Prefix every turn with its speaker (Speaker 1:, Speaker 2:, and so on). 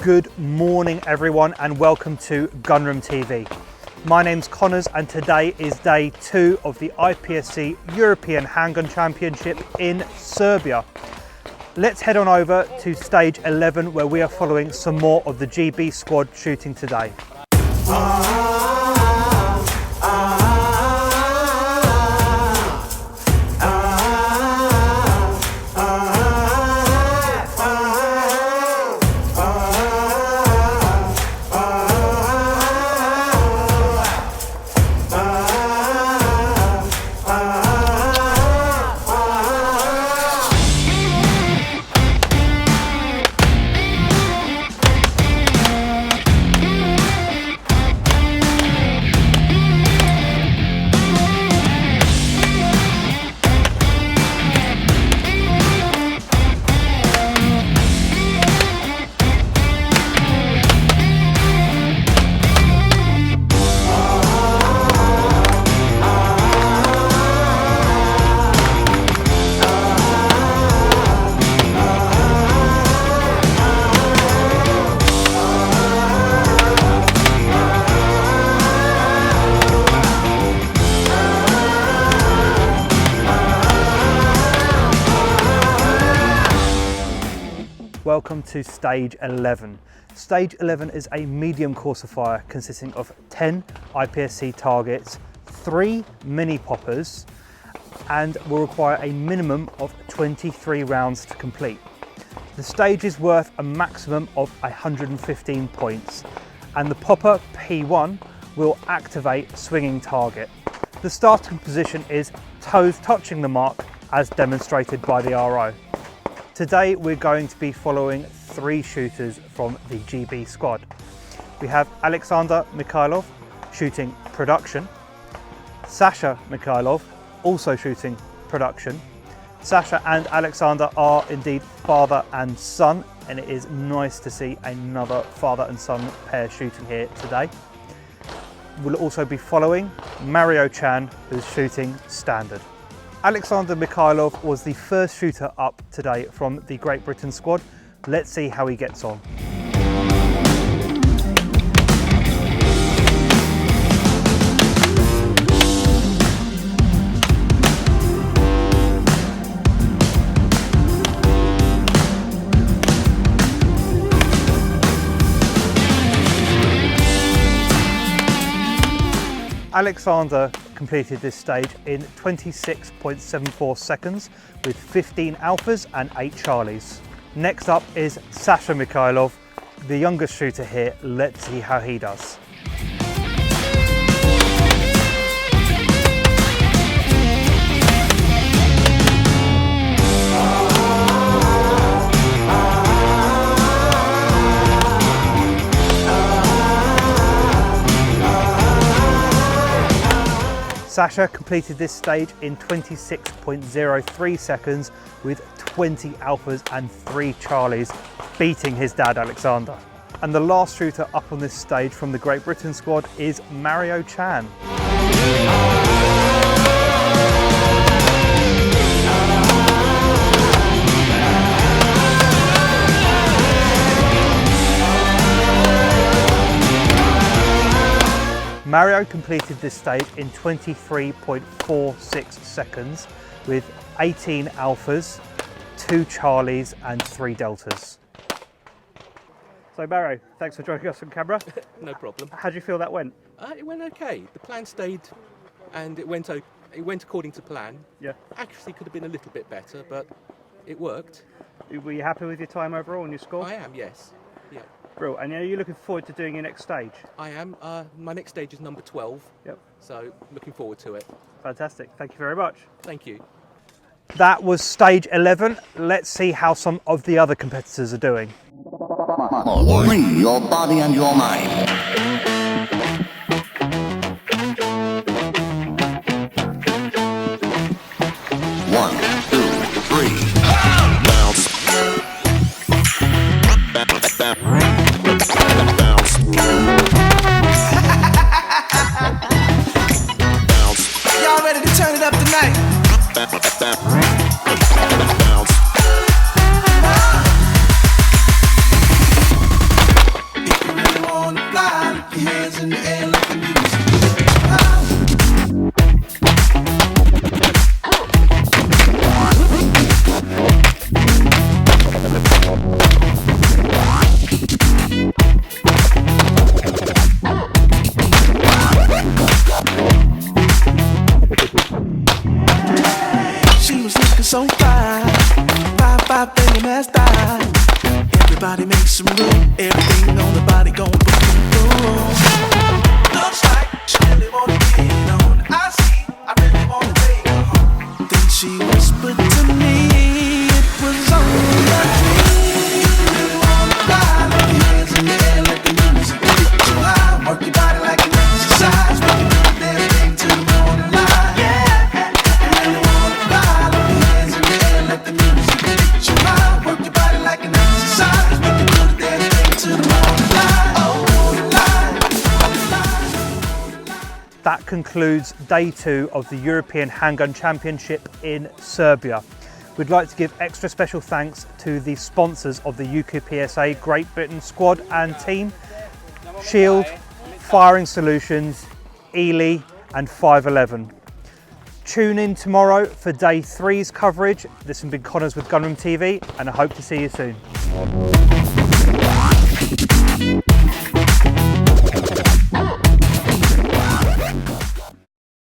Speaker 1: Good morning everyone and welcome to Gunroom.tv. My name's Connors and today is day 2 of the IPSC European Handgun Championship in Serbia. Let's head on over to stage 11 where we are following some more of the GB squad shooting today. Welcome to stage 11. Stage 11 is a medium course of fire consisting of 10 IPSC targets, 3 mini poppers, and will require a minimum of 23 rounds to complete. The stage is worth a maximum of 115 points, and the popper P1 will activate swinging target. The starting position is toes touching the mark as demonstrated by the RO. Today we're going to be following 3 shooters from the GB squad. We have Alexander Mikhailov shooting production, Sasha Mikhailov also shooting production. Sasha and Alexander are indeed father and son, and it is nice to see another father and son pair shooting here today. We'll also be following Mario Chan, who's shooting standard. Alexander Mikhailov was the first shooter up today from the Great Britain squad. Let's see how he gets on. Alexander completed this stage in 26.74 seconds with 15 alphas and 8 charlies. Next up is Sasha Mikhailov, the youngest shooter here. Let's see how he does. Sasha completed this stage in 26.03 seconds with 20 alphas and 3 charlies, beating his dad Alexander. And the last shooter up on this stage from the Great Britain squad is Mario Chan. Mario completed this stage in 23.46 seconds with 18 alphas, 2 charlies and 3 deltas. So Mario, thanks for joining us on camera.
Speaker 2: No problem.
Speaker 1: How do you feel that went?
Speaker 2: It went okay. The plan stayed and it went according to plan.
Speaker 1: Yeah.
Speaker 2: Accuracy could have been a little bit better, but it worked.
Speaker 1: Were you happy with your time overall and your score?
Speaker 2: I am, yes. Yeah.
Speaker 1: Brilliant. And are you looking forward to doing your next stage?
Speaker 2: I am. My next stage is number 12.
Speaker 1: Yep.
Speaker 2: So looking forward to it.
Speaker 1: Fantastic. Thank you very much.
Speaker 2: Thank you.
Speaker 1: That was stage 11. Let's see how some of the other competitors are doing.
Speaker 3: Free your body and your mind. One, two, three. Bounce.
Speaker 4: Y'all ready to turn it up tonight? was looking so fine. 5'5" banging that style. Everybody make some room. Everything on the body gon' boom. Looks like she really wanna get it on. I see, I really wanna take her home. Then she whispered to me, it was only a dream. You really wanna fly, let your hands in the air, let the music get you high. Work your body like an exercise, we can do everything to the morning light. Yeah, you really wanna fly, let your hands in the air, let the music get you high. Work your body like an exercise, we can do everything to the morning light.
Speaker 1: That concludes day 2 of the European Handgun Championship in Serbia. We'd like to give extra special thanks to the sponsors of the UKPSA Great Britain squad and team, Shield, Firing Solutions, Ely and 511. Tune in tomorrow for day 3's coverage. This has been Connors with Gunroom.tv and I hope to see you soon.